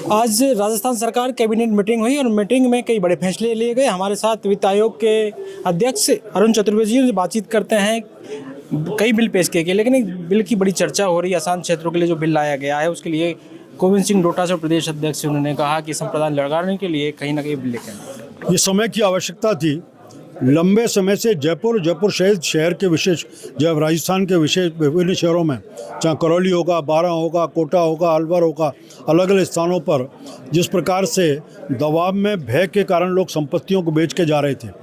आज राजस्थान सरकार cabinet meeting हुई और मीटिंग में कई बड़े फैसले लिए गए। हमारे साथ वित्त आयोग के अध्यक्ष अरुण चतुर्वेदी जी बातचीत करते हैं। कई बिल पेश किए गए, लेकिन एक बिल की बड़ी चर्चा हो रही है। आसान क्षेत्रों के लिए जो बिल लाया गया है, उसके लिए गोविंद सिंह डोटासरा प्रदेश अध्यक्ष, उन्होंने कहा कि संप्रदाय लड़ाने के लिए कहीं ना कहीं बिल लेकर आए। ये समय की आवश्यकता थी। लंबे समय से जयपुर शहर के विशेष, जब राजस्थान के विशेष विभिन्न शहरों में, चाहे करौली होगा, बारां होगा, कोटा होगा, अलवर होगा, अलग अलग स्थानों पर जिस प्रकार से दबाव में भय के कारण लोग संपत्तियों को बेच के जा रहे थे,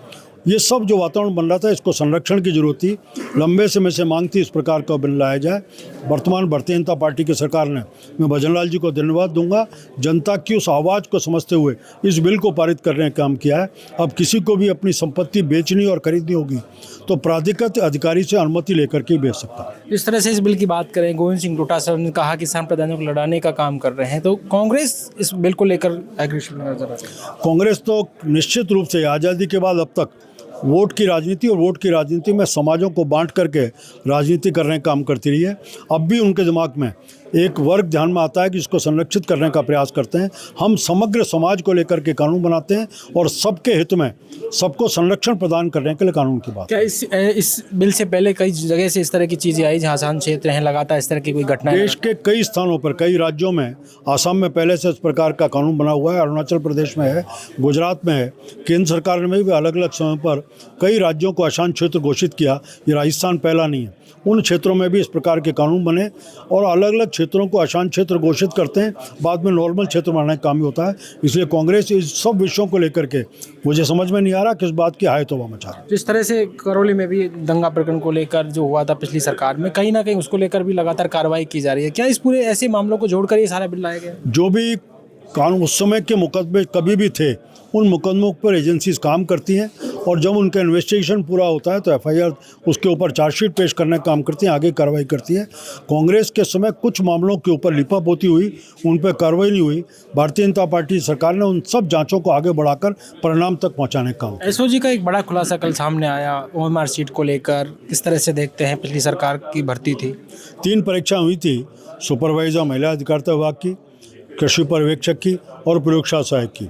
ये सब जो वातावरण बन रहा था, इसको संरक्षण की जरूरत थी। लंबे समय से मांग थी इस प्रकार का बिल लाया जाए। वर्तमान भारतीय जनता पार्टी की सरकार ने, मैं भजनलाल जी को धन्यवाद दूंगा, जनता की उस आवाज़ को समझते हुए इस बिल को पारित करने का काम किया है। अब किसी को भी अपनी संपत्ति बेचनी और खरीदनी होगी तो प्राधिकृत अधिकारी से अनुमति लेकर के बेच सकता है। इस तरह से इस बिल की बात करें, गोविंद सिंह डोटासरा ने कहा कि संप्रदायों को लड़ाने का काम कर रहे हैं, तो कांग्रेस इस बिल को लेकर एग्रेसिव नजर आती है। कांग्रेस तो निश्चित रूप से आज़ादी के बाद अब तक वोट की राजनीति और वोट की राजनीति में समाजों को बांट करके राजनीति करने का काम करती रही है। अब भी उनके दिमाग में एक वर्ग ध्यान में आता है कि इसको संरक्षित करने का प्रयास करते हैं। हम समग्र समाज को लेकर के कानून बनाते हैं और सबके हित में सबको संरक्षण प्रदान करने के लिए कानून की बात। क्या इस बिल से पहले कई जगह से इस तरह की चीज़ें आई जहाँ आसान क्षेत्र हैं, लगातार इस तरह की कोई घटना? देश के कई स्थानों पर, कई राज्यों में, आसाम में पहले से इस प्रकार का कानून बना हुआ है, अरुणाचल प्रदेश में है, गुजरात में है। केंद्र सरकार ने भी अलग अलग समय पर कई राज्यों को आसान क्षेत्र घोषित किया। ये राजस्थान पहला नहीं है। उन क्षेत्रों में भी इस प्रकार के कानून बने और अलग अलग क्षेत्रों को आसान क्षेत्र घोषित करते हैं, बाद में नॉर्मल क्षेत्र बनाने का काम ही होता है। इसलिए कांग्रेस इस सब विषयों को लेकर के, मुझे समझ में नहीं आ रहा किस बात की हाय तौबा मचा रही है। जिस तरह से करौली में भी दंगा प्रकरण को लेकर जो हुआ था पिछली सरकार में, कहीं ना कहीं उसको लेकर भी लगातार कार्रवाई की जा रही है। क्या इस पूरे ऐसे मामलों को जोड़कर ये सारा बिल लाया गया? जो भी कानून उस समय के मुकदमे कभी भी थे, उन मुकदमों पर एजेंसीज काम करती हैं और जब उनका इन्वेस्टिगेशन पूरा होता है तो एफआईआर, उसके ऊपर चार्जशीट पेश करने का काम करती हैं, आगे कार्रवाई करती है। कांग्रेस के समय कुछ मामलों के ऊपर लिपापोती हुई, उन पर कार्रवाई नहीं हुई। भारतीय जनता पार्टी सरकार ने उन सब जांचों को आगे बढ़ाकर परिणाम तक पहुंचाने का काम। एसओजी का एक बड़ा खुलासा कल सामने आया ओएमआर सीट को लेकर। किस तरह से देखते हैं? पिछली सरकार की भर्ती थी, 3 परीक्षा हुई थी, सुपरवाइजर महिला अधिकारिता विभाग की, कृषि पर्यवेक्षक की और प्रयोगशाला सहायक की।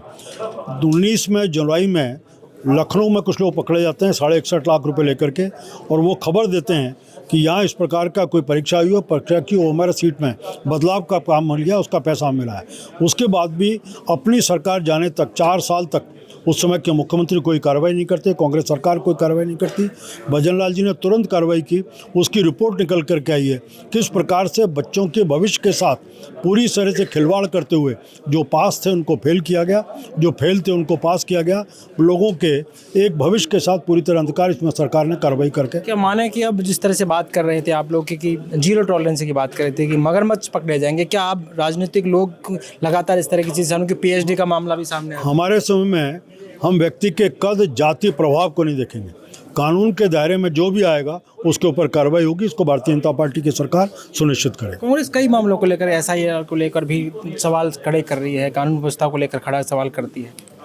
19 में जुलाई में लखनऊ में कुछ लोग पकड़े जाते हैं 61.5 लाख रुपए लेकर के, और वो खबर देते हैं कि यहाँ इस प्रकार का कोई परीक्षा हुई है, परीक्षा की ओएमआर सीट में बदलाव का काम मिल गया, उसका पैसा मिला है। उसके बाद भी अपनी सरकार जाने तक 4 साल तक उस समय के मुख्यमंत्री कोई कार्रवाई नहीं करते, कांग्रेस सरकार कोई कार्रवाई नहीं करती। भजनलाल जी ने तुरंत कार्रवाई की, उसकी रिपोर्ट निकल करके आई है किस प्रकार से बच्चों के भविष्य के साथ पूरी तरह से खिलवाड़ करते हुए जो पास थे उनको फेल किया गया, जो फेल थे उनको पास किया गया। लोगों के एक भविष्य के साथ पूरी तरह अंधकार, इसमें सरकार ने कार्रवाई करके। क्या माने कि अब जिस तरह से बात कर रहे थे आप लोग कि जीरो टॉलरेंस की बात कर रहे थे कि मगरमच्छ पकड़े जाएंगे, क्या अब राजनीतिक लोग लगातार इस तरह की चीज़, उनके पीएचडी का मामला भी सामने आया? हमारे समय में हम व्यक्ति के कद, जाति, प्रभाव को नहीं देखेंगे। कानून के दायरे में जो भी आएगा उसके ऊपर कार्रवाई होगी। इसको भारतीय जनता पार्टी की सरकार सुनिश्चित करेगी। कांग्रेस कई मामलों को लेकर, एसआईआर को लेकर भी सवाल खड़े कर रही है, कानून व्यवस्था को लेकर खड़ा सवाल करती है।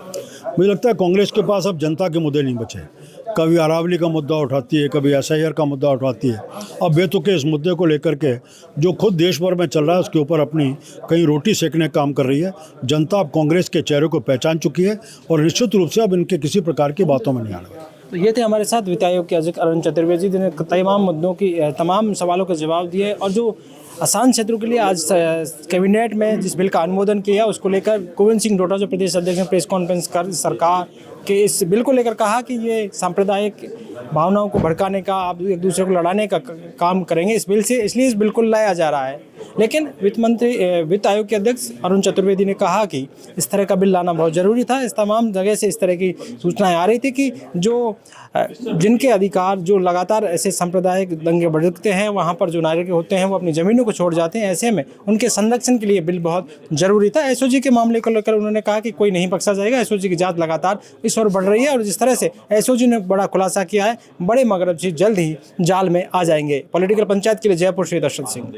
मुझे लगता है कांग्रेस के पास अब जनता के मुद्दे नहीं बचे। कभी अरावली का मुद्दा उठाती है, कभी एसआईआर का मुद्दा उठाती है। अब बेतुके इस मुद्दे को लेकर के जो खुद देश भर में चल रहा है उसके ऊपर अपनी कहीं रोटी सेकने का काम कर रही है। जनता अब कांग्रेस के चेहरे को पहचान चुकी है और निश्चित रूप से अब इनके किसी प्रकार की बातों में नहीं आना। तो ये थे हमारे साथ वित्त आयोग के अध्यक्ष अरुण चतुर्वेदी जी ने तमाम मुद्दों की, तमाम सवालों के जवाब दिए। और जो आसान क्षेत्रों के लिए आज कैबिनेट में जिस बिल का अनुमोदन किया, उसको लेकर गोविंद सिंह डोटासरा प्रदेश अध्यक्ष ने प्रेस कॉन्फ्रेंस कर सरकार के इस बिल को लेकर कहा कि ये सांप्रदायिक भावनाओं को भड़काने का, आप एक दूसरे को लड़ाने का काम करेंगे इस बिल से, इसलिए इस बिल को लाया जा रहा है। लेकिन वित्त आयोग के अध्यक्ष अरुण चतुर्वेदी ने कहा कि इस तरह का बिल लाना बहुत ज़रूरी था। इस तमाम जगह से इस तरह की सूचनाएं आ रही थी कि जिनके अधिकार, जो लगातार ऐसे सांप्रदायिक दंगे भड़कते हैं, वहाँ पर जो नागरिक होते हैं वो अपनी ज़मीनों को छोड़ जाते हैं। ऐसे में उनके संरक्षण के लिए बिल बहुत ज़रूरी था। एसओजी के मामले को लेकर उन्होंने कहा कि कोई नहीं बख्शा जाएगा। एसओजी की जाँच लगातार इस ओर बढ़ रही है और जिस तरह से एसओजी ने बड़ा खुलासा किया है, बड़े मगरमच्छ जल्द ही जाल में आ जाएंगे। पॉलिटिकल पंचायत के लिए जयपुर से दर्शन सिंह।